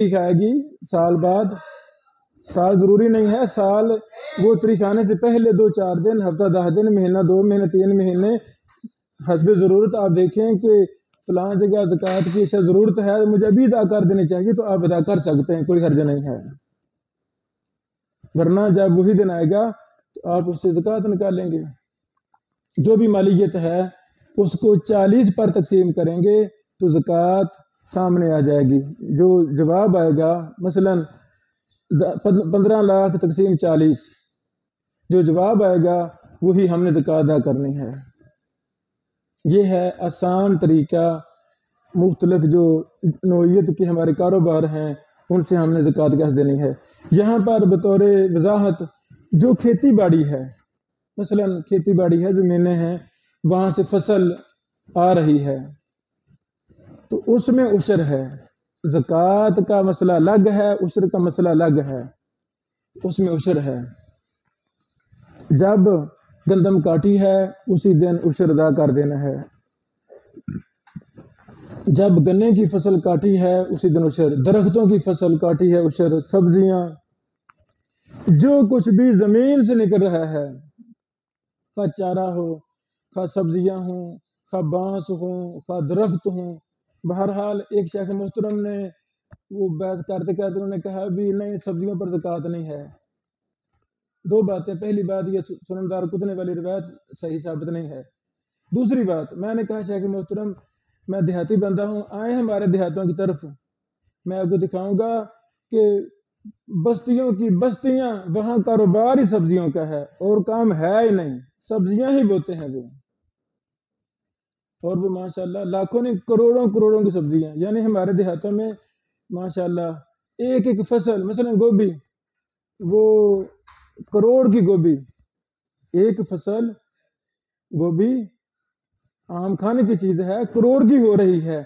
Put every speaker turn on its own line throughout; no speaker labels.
آئے گی سال بعد، سال ضروری نہیں ہے، سال وہ تاریخ آنے سے پہلے 2-4 دن، ہفتہ 10 دن، مہینہ 2 مہینے 3 مہینے حسب ضرورت آپ دیکھیں کہ فلاں جگہ زکوٰۃ کی اشیاء ضرورت ہے، مجھے ابھی ادا کر دینی چاہیے، تو آپ ادا کر سکتے ہیں، کوئی حرج نہیں ہے۔ ورنہ جب وہی دن آئے گا تو آپ اس سے زکوٰۃ نکالیں گے، جو بھی مالیت ہے اس کو 40 پر تقسیم کریں گے تو زکوٰۃ سامنے آ جائے گی۔ جو جواب آئے گا مثلا 15 لاکھ تقسیم 40، جو جواب آئے گا وہی ہم نے زکوٰۃ ادا کرنی ہے۔ یہ ہے آسان طریقہ، مختلف جو نوعیت کے ہمارے کاروبار ہیں ان سے ہم نے زکوٰۃ کیسے دینی ہے۔ یہاں پر بطور وضاحت جو کھیتی باڑی ہے، مثلا کھیتی باڑی ہے، زمینیں ہیں، وہاں سے فصل آ رہی ہے تو اس میں عشر ہے، زکوٰۃ کا مسئلہ الگ ہے، عشر کا مسئلہ الگ ہے، اس میں عشر ہے۔ جب گندم کاٹی ہے اسی دن عشر ادا کر دینا ہے، جب گنے کی فصل کاٹی ہے اسی دن عشر، درختوں کی فصل کاٹی ہے عشر، سبزیاں جو کچھ بھی زمین سے نکل رہا ہے، خواہ چارہ ہو، خواہ سبزیاں ہوں، خواہ بانس ہوں، خواہ درخت ہوں، بہرحال ایک شیخ محترم نے وہ بحث کرتے کرتے انہوں نے کہا بھی نہیں، سبزیوں پر زکوٰۃ نہیں ہے۔ 2 باتیں، پہلی بات یہ سنن دارقطنی والی روایت صحیح ثابت نہیں ہے، دوسری بات میں نے کہا شیخ محترم میں دیہاتی بندہ ہوں، آئے ہمارے دیہاتوں کی طرف، میں آپ کو دکھاؤں گا کہ بستیوں کی بستیاں، وہاں کاروبار ہی سبزیوں کا ہے اور کام ہے ہی نہیں، سبزیاں ہی بوتے ہیں وہ، اور وہ ماشاءاللہ لاکھوں نہیں کروڑوں کی سبزیاں، یعنی ہمارے دیہاتوں میں ماشاءاللہ ایک ایک فصل، مثلا گوبھی، وہ کروڑ کی گوبھی، ایک فصل گوبھی عام کھانے کی چیز ہے، کروڑ کی ہو رہی ہے،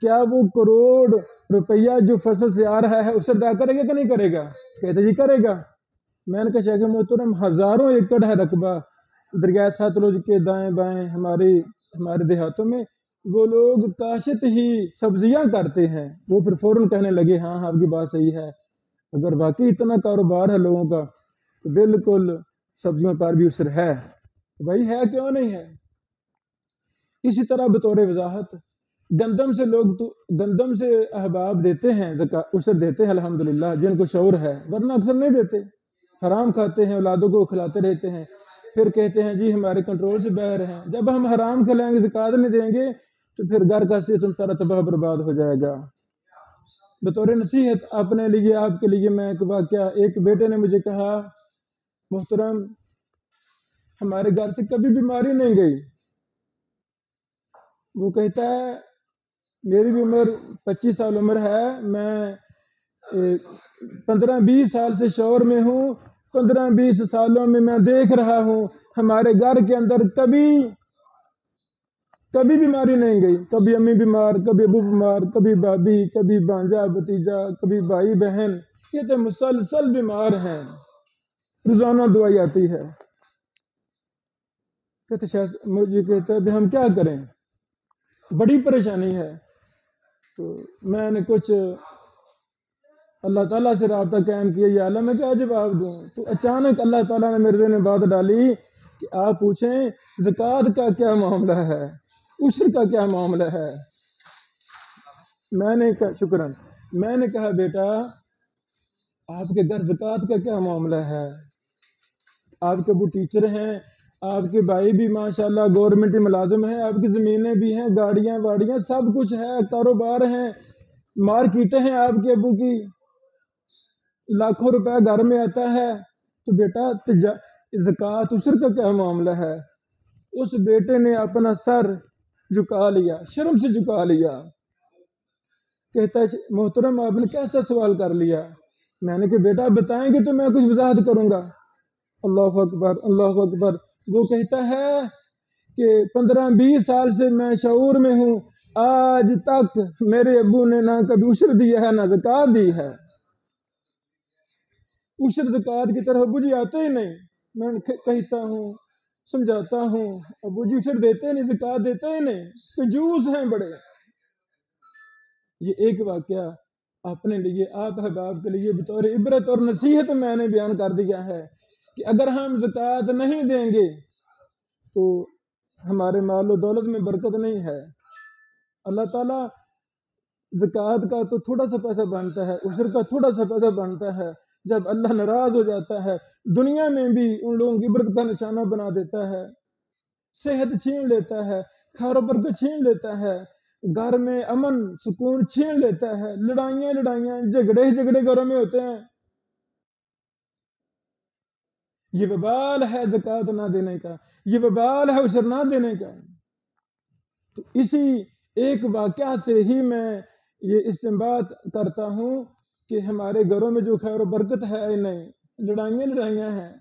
کیا وہ کروڑ روپیہ جو فصل سے آ رہا ہے اسے ادا کرے گا کہ نہیں کرے گا؟ کہتے جی کرے گا۔ میں نے کہا شیخ محترم ہزاروں ایکڑ ہے رقبہ دریائے ساتلج کے دائیں بائیں ہمارے دیہاتوں میں، وہ لوگ کاشت ہی سبزیاں کرتے ہیں، وہ پھر فوراً کہنے لگے ہاں آپ کی بات صحیح ہے، اگر واقعی اتنا کاروبار ہے لوگوں کا تو بالکل سبزیوں پر بھی عشر ہے، بھائی ہے کیوں نہیں ہے۔ اسی طرح بطور وضاحت گندم سے احباب دیتے ہیں، عشر دیتے ہیں الحمدللہ جن کو شعور ہے، ورنہ اکثر نہیں دیتے، حرام کھاتے ہیں، اولادوں کو کھلاتے رہتے ہیں، پھر کہتے ہیں جی ہمارے کنٹرول سے باہر ہیں۔ جب ہم حرام کھلائیں گے، زکوٰۃ نہیں دیں گے تو پھر گھر کا سسٹم سارا تباہ برباد ہو جائے گا۔ بطور نصیحت اپنے لیے، آپ کے لیے میں ایک واقعہ، ایک بیٹے نے مجھے کہا محترم ہمارے گھر سے کبھی بیماری نہیں گئی، وہ کہتا ہے میری بھی عمر 25 سال عمر ہے، میں 15-20 سال سے شعور میں ہوں، 15-20 سالوں میں میں دیکھ رہا ہوں ہمارے گھر کے اندر کبھی بیماری نہیں گئی، کبھی امی بیمار، کبھی ابو بیمار، کبھی بھابھی، کبھی بھانجا بھتیجا، کبھی بھائی بہن، کہتے مسلسل بیمار ہیں، روزانہ دعائی آتی ہے۔ کہتے مجھے کہتا ہے ہم کیا کریں، بڑی پریشانی ہے۔ تو میں نے کچھ اللہ تعالیٰ سے رابطہ قائم کیا، یا اللہ میں کیا جواب دوں، تو اچانک اللہ تعالیٰ نے میرے دل میں بات ڈالی کہ آپ پوچھیں زکوٰۃ کا کیا معاملہ ہے، عشر کا کیا معاملہ ہے۔ میں نے کہا شکراً، میں نے کہا بیٹا آپ کے گھر زکوٰۃ کا کیا معاملہ ہے، آپ کے ابو ٹیچر ہیں، آپ کے بھائی بھی ماشاءاللہ گورنمنٹ ملازم ہیں، آپ کی زمینیں بھی ہیں، گاڑیاں واڑیاں سب کچھ ہے، کاروبار ہیں، مارکیٹیں ہیں آپ کے ابو کی، لاکھوں روپے گھر میں آتا ہے، تو بیٹا زکوٰۃ عشر کا کیا معاملہ ہے۔ اس بیٹے نے اپنا سر جھکا لیا، شرم سے جھکا لیا، کہتا ہے محترم آپ نے کیسا سوال کر لیا۔ میں نے کہا بیٹا بتائیں گے تو میں کچھ وضاحت کروں گا۔ اللہ اکبر اللہ اکبر۔ وہ کہتا ہے کہ 15-20 سال سے میں شعور میں ہوں، آج تک میرے ابو نے نہ کبھی عشر دیا ہے نہ زکوٰۃ دی ہے، عشر زکوٰۃ کی طرف ابو جی آتے ہی نہیں۔ میں کہتا ہوں سمجھاتا ہوں ابو جی عشر دیتے نہیں، زکوٰۃ دیتے ہی نہیں، کنجوس ہیں بڑے۔ یہ ایک واقعہ اپنے لیے آپ احباب کے لیے بطور عبرت اور نصیحت میں نے بیان کر دیا ہے کہ اگر ہم زکوٰۃ نہیں دیں گے تو ہمارے مال و دولت میں برکت نہیں ہے۔ اللہ تعالیٰ زکوٰۃ کا تو تھوڑا سا پیسہ بنتا ہے، عشر کا تھوڑا سا پیسہ بنتا ہے۔ جب اللہ ناراض ہو جاتا ہے دنیا میں بھی ان لوگوں کی عبرت کا نشانہ بنا دیتا ہے، صحت چھین لیتا ہے، خیر و برکت چھین لیتا ہے، گھر میں امن سکون چھین لیتا ہے، لڑائیاں جھگڑے گھروں میں ہوتے ہیں۔ یہ وبال ہے زکوٰۃ نہ دینے کا، یہ وبال ہے عشر نہ دینے کا۔ تو اسی ایک واقعہ سے ہی میں یہ استنباط کرتا ہوں کہ ہمارے گھروں میں جو خیر و برکت ہے نہیں، لڑائیاں ہیں،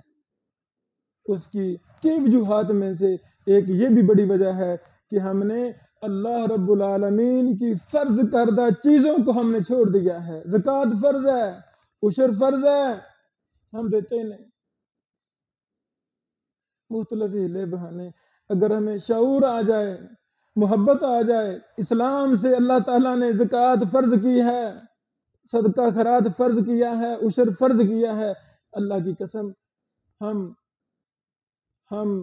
اس کی کئی وجوہات میں سے ایک یہ بھی بڑی وجہ ہے کہ ہم نے اللہ رب العالمین کی فرض کردہ چیزوں کو ہم نے چھوڑ دیا ہے۔ زکوٰۃ فرض ہے، عشر فرض ہے، ہم دیتے ہی نہیں۔ مختلف ہیلے بہانے، اگر ہمیں شعور آ جائے، محبت آ جائے اسلام سے، اللہ تعالیٰ نے زکوٰۃ فرض کی ہے، صدقہ خیرات فرض کیا ہے، عشر فرض کیا ہے، اللہ کی قسم ہم